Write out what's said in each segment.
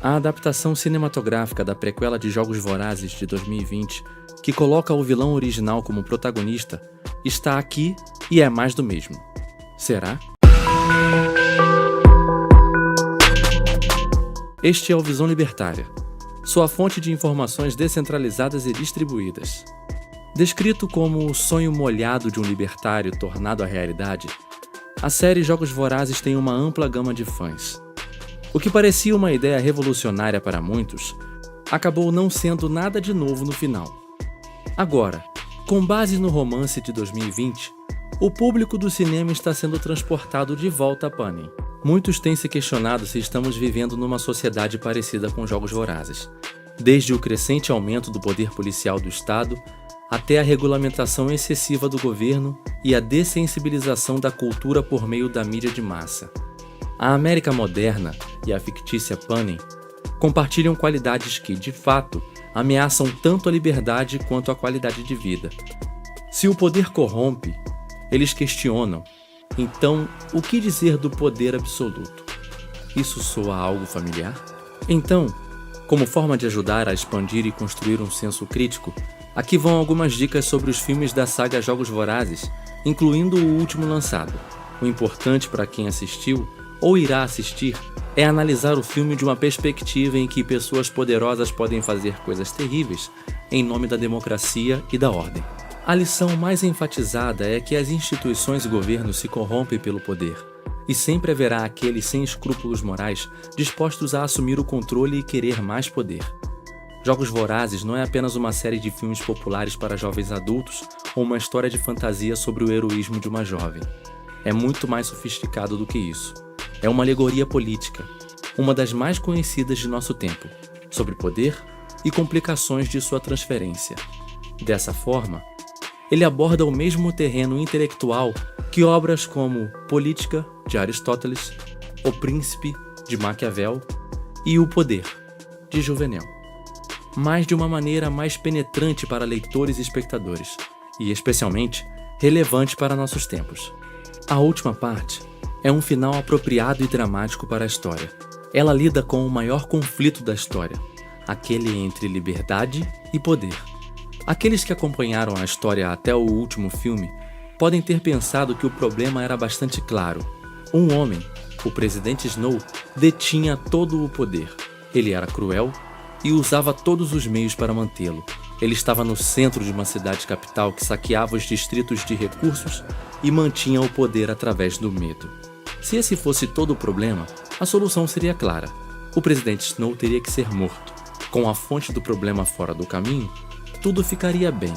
A adaptação cinematográfica da prequela de Jogos Vorazes de 2020, que coloca o vilão original como protagonista, está aqui e é mais do mesmo. Será? Este é o Visão Libertária, sua fonte de informações descentralizadas e distribuídas. Descrito como o sonho molhado de um libertário tornado a realidade, a série Jogos Vorazes tem uma ampla gama de fãs. O que parecia uma ideia revolucionária para muitos, acabou não sendo nada de novo no final. Agora, com base no romance de 2020, o público do cinema está sendo transportado de volta a Panem. Muitos têm se questionado se estamos vivendo numa sociedade parecida com Jogos Vorazes, desde o crescente aumento do poder policial do Estado, até a regulamentação excessiva do governo e a dessensibilização da cultura por meio da mídia de massa. A América moderna e a fictícia Panem compartilham qualidades que, de fato, ameaçam tanto a liberdade quanto a qualidade de vida. Se o poder corrompe, eles questionam. Então, o que dizer do poder absoluto? Isso soa algo familiar? Então, como forma de ajudar a expandir e construir um senso crítico, aqui vão algumas dicas sobre os filmes da saga Jogos Vorazes, incluindo o último lançado. O importante para quem assistiu ou irá assistir é analisar o filme de uma perspectiva em que pessoas poderosas podem fazer coisas terríveis em nome da democracia e da ordem. A lição mais enfatizada é que as instituições e governos se corrompem pelo poder, e sempre haverá aqueles sem escrúpulos morais dispostos a assumir o controle e querer mais poder. Jogos Vorazes não é apenas uma série de filmes populares para jovens adultos ou uma história de fantasia sobre o heroísmo de uma jovem. É muito mais sofisticado do que isso. É uma alegoria política, uma das mais conhecidas de nosso tempo, sobre poder e complicações de sua transferência. Dessa forma, ele aborda o mesmo terreno intelectual que obras como Política, de Aristóteles, O Príncipe, de Maquiavel e O Poder, de Juvenal, mas de uma maneira mais penetrante para leitores e espectadores, e especialmente relevante para nossos tempos. A última parte é um final apropriado e dramático para a história. Ela lida com o maior conflito da história, aquele entre liberdade e poder. Aqueles que acompanharam a história até o último filme podem ter pensado que o problema era bastante claro. Um homem, o presidente Snow, detinha todo o poder. Ele era cruel e usava todos os meios para mantê-lo. Ele estava no centro de uma cidade capital que saqueava os distritos de recursos e mantinha o poder através do medo. Se esse fosse todo o problema, a solução seria clara. O presidente Snow teria que ser morto. Com a fonte do problema fora do caminho, tudo ficaria bem.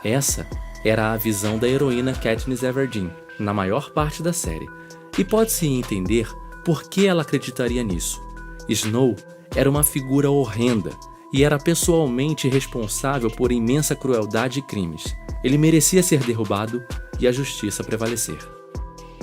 Essa era a visão da heroína Katniss Everdeen, na maior parte da série, e pode-se entender por que ela acreditaria nisso. Snow era uma figura horrenda e era pessoalmente responsável por imensa crueldade e crimes. Ele merecia ser derrubado e a justiça prevalecer.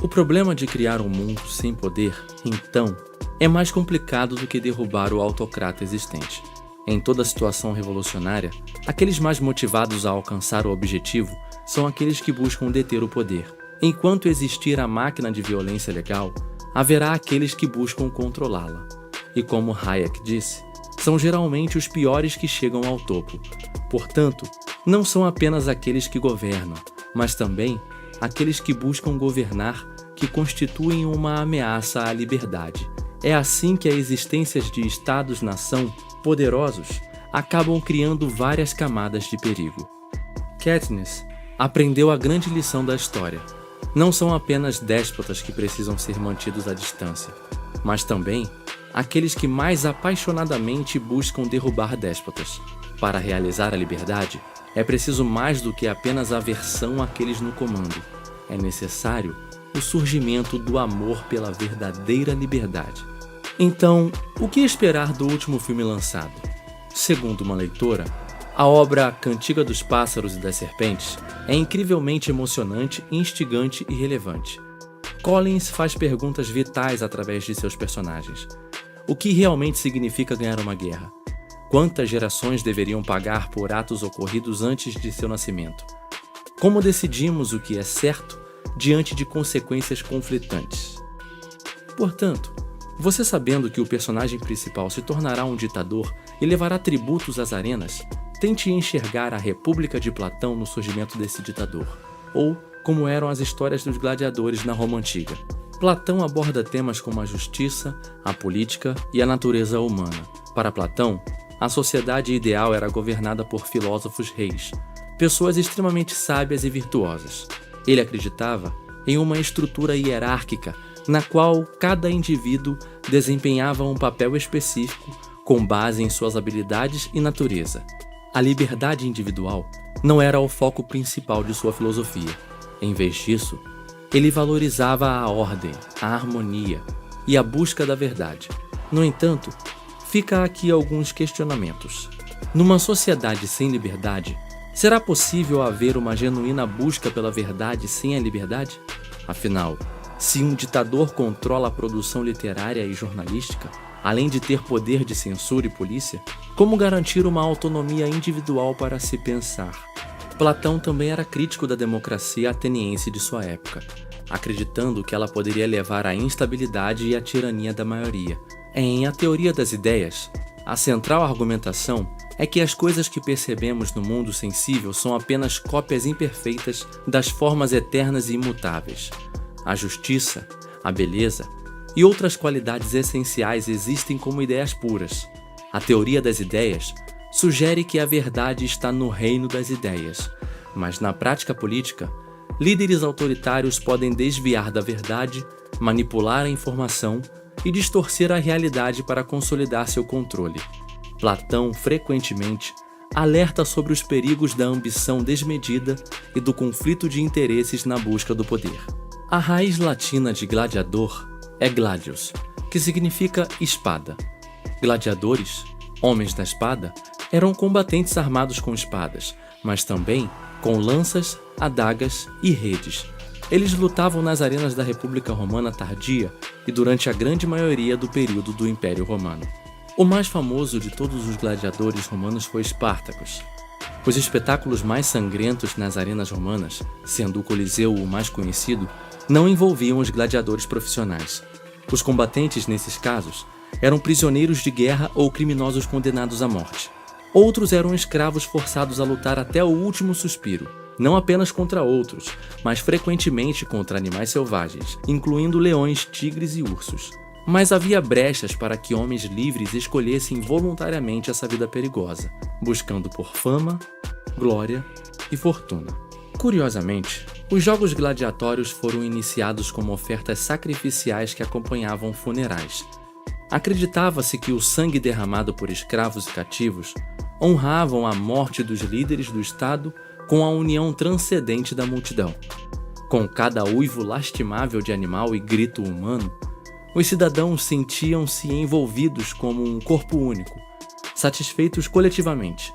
O problema de criar um mundo sem poder, então, é mais complicado do que derrubar o autocrata existente. Em toda situação revolucionária, aqueles mais motivados a alcançar o objetivo são aqueles que buscam deter o poder. Enquanto existir a máquina de violência legal, haverá aqueles que buscam controlá-la. E como Hayek disse, são geralmente os piores que chegam ao topo. Portanto, não são apenas aqueles que governam, mas também aqueles que buscam governar, que constituem uma ameaça à liberdade. É assim que as existências de estados-nação poderosos acabam criando várias camadas de perigo. Katniss aprendeu a grande lição da história. Não são apenas déspotas que precisam ser mantidos à distância, mas também aqueles que mais apaixonadamente buscam derrubar déspotas. Para realizar a liberdade, é preciso mais do que apenas aversão àqueles no comando. É necessário o surgimento do amor pela verdadeira liberdade. Então, o que esperar do último filme lançado? Segundo uma leitora, a obra Cantiga dos Pássaros e das Serpentes é incrivelmente emocionante, instigante e relevante. Collins faz perguntas vitais através de seus personagens. O que realmente significa ganhar uma guerra? Quantas gerações deveriam pagar por atos ocorridos antes de seu nascimento? Como decidimos o que é certo diante de consequências conflitantes? Portanto, Você sabendo que o personagem principal se tornará um ditador e levará tributos às arenas, tente enxergar a República de Platão no surgimento desse ditador, ou como eram as histórias dos gladiadores na Roma Antiga. Platão aborda temas como a justiça, a política e a natureza humana. Para Platão, a sociedade ideal era governada por filósofos reis, pessoas extremamente sábias e virtuosas. Ele acreditava em uma estrutura hierárquica na qual cada indivíduo desempenhava um papel específico com base em suas habilidades e natureza. A liberdade individual não era o foco principal de sua filosofia. Em vez disso, ele valorizava a ordem, a harmonia e a busca da verdade. No entanto, fica aqui alguns questionamentos. Numa sociedade sem liberdade, será possível haver uma genuína busca pela verdade sem a liberdade? Afinal, se um ditador controla a produção literária e jornalística, além de ter poder de censura e polícia, como garantir uma autonomia individual para se pensar? Platão também era crítico da democracia ateniense de sua época, acreditando que ela poderia levar à instabilidade e à tirania da maioria. Em A Teoria das Ideias, a central argumentação é que as coisas que percebemos no mundo sensível são apenas cópias imperfeitas das formas eternas e imutáveis. A justiça, a beleza e outras qualidades essenciais existem como ideias puras. A teoria das ideias sugere que a verdade está no reino das ideias, mas na prática política, líderes autoritários podem desviar da verdade, manipular a informação e distorcer a realidade para consolidar seu controle. Platão, frequentemente, alerta sobre os perigos da ambição desmedida e do conflito de interesses na busca do poder. A raiz latina de gladiador é gladius, que significa espada. Gladiadores, homens da espada, eram combatentes armados com espadas, mas também com lanças, adagas e redes. Eles lutavam nas arenas da República Romana tardia e durante a grande maioria do período do Império Romano. O mais famoso de todos os gladiadores romanos foi Espartacus. Os espetáculos mais sangrentos nas arenas romanas, sendo o Coliseu o mais conhecido, não envolviam os gladiadores profissionais. Os combatentes, nesses casos, eram prisioneiros de guerra ou criminosos condenados à morte. Outros eram escravos forçados a lutar até o último suspiro, não apenas contra outros, mas frequentemente contra animais selvagens, incluindo leões, tigres e ursos. Mas havia brechas para que homens livres escolhessem voluntariamente essa vida perigosa, buscando por fama, glória e fortuna. Curiosamente, os jogos gladiatórios foram iniciados como ofertas sacrificiais que acompanhavam funerais. Acreditava-se que o sangue derramado por escravos e cativos honravam a morte dos líderes do Estado com a união transcendente da multidão. Com cada uivo lastimável de animal e grito humano, os cidadãos sentiam-se envolvidos como um corpo único, satisfeitos coletivamente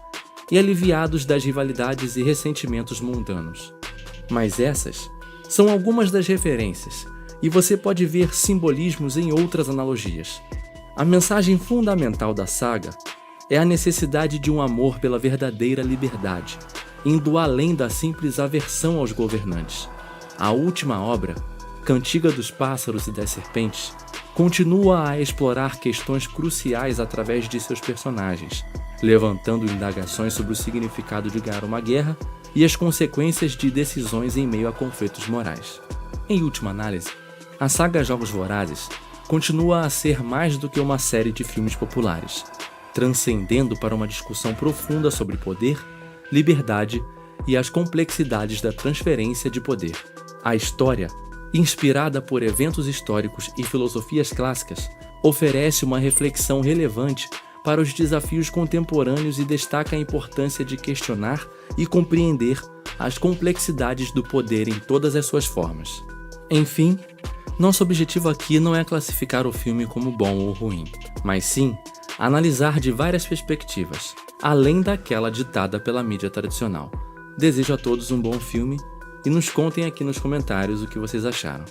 e aliviados das rivalidades e ressentimentos mundanos. Mas essas são algumas das referências, e você pode ver simbolismos em outras analogias. A mensagem fundamental da saga é a necessidade de um amor pela verdadeira liberdade, indo além da simples aversão aos governantes. A última obra, Cantiga dos Pássaros e das Serpentes, continua a explorar questões cruciais através de seus personagens, levantando indagações sobre o significado de ganhar uma guerra e as consequências de decisões em meio a conflitos morais. Em última análise, a saga Jogos Vorazes continua a ser mais do que uma série de filmes populares, transcendendo para uma discussão profunda sobre poder, liberdade e as complexidades da transferência de poder. A história, inspirada por eventos históricos e filosofias clássicas, oferece uma reflexão relevante para os desafios contemporâneos e destaca a importância de questionar e compreender as complexidades do poder em todas as suas formas. Enfim, nosso objetivo aqui não é classificar o filme como bom ou ruim, mas sim analisar de várias perspectivas, além daquela ditada pela mídia tradicional. Desejo a todos um bom filme e nos contem aqui nos comentários o que vocês acharam.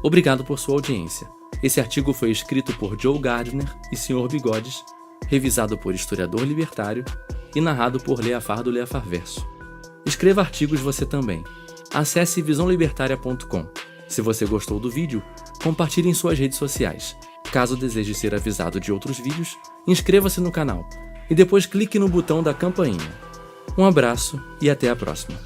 Obrigado por sua audiência. Esse artigo foi escrito por Joe Gardner e Sr. Bigodes, revisado por historiador libertário e narrado por Leafar do Leafarverso. Escreva artigos você também. Acesse visãolibertaria.com. Se você gostou do vídeo, compartilhe em suas redes sociais. Caso deseje ser avisado de outros vídeos, inscreva-se no canal e depois clique no botão da campainha. Um abraço e até a próxima.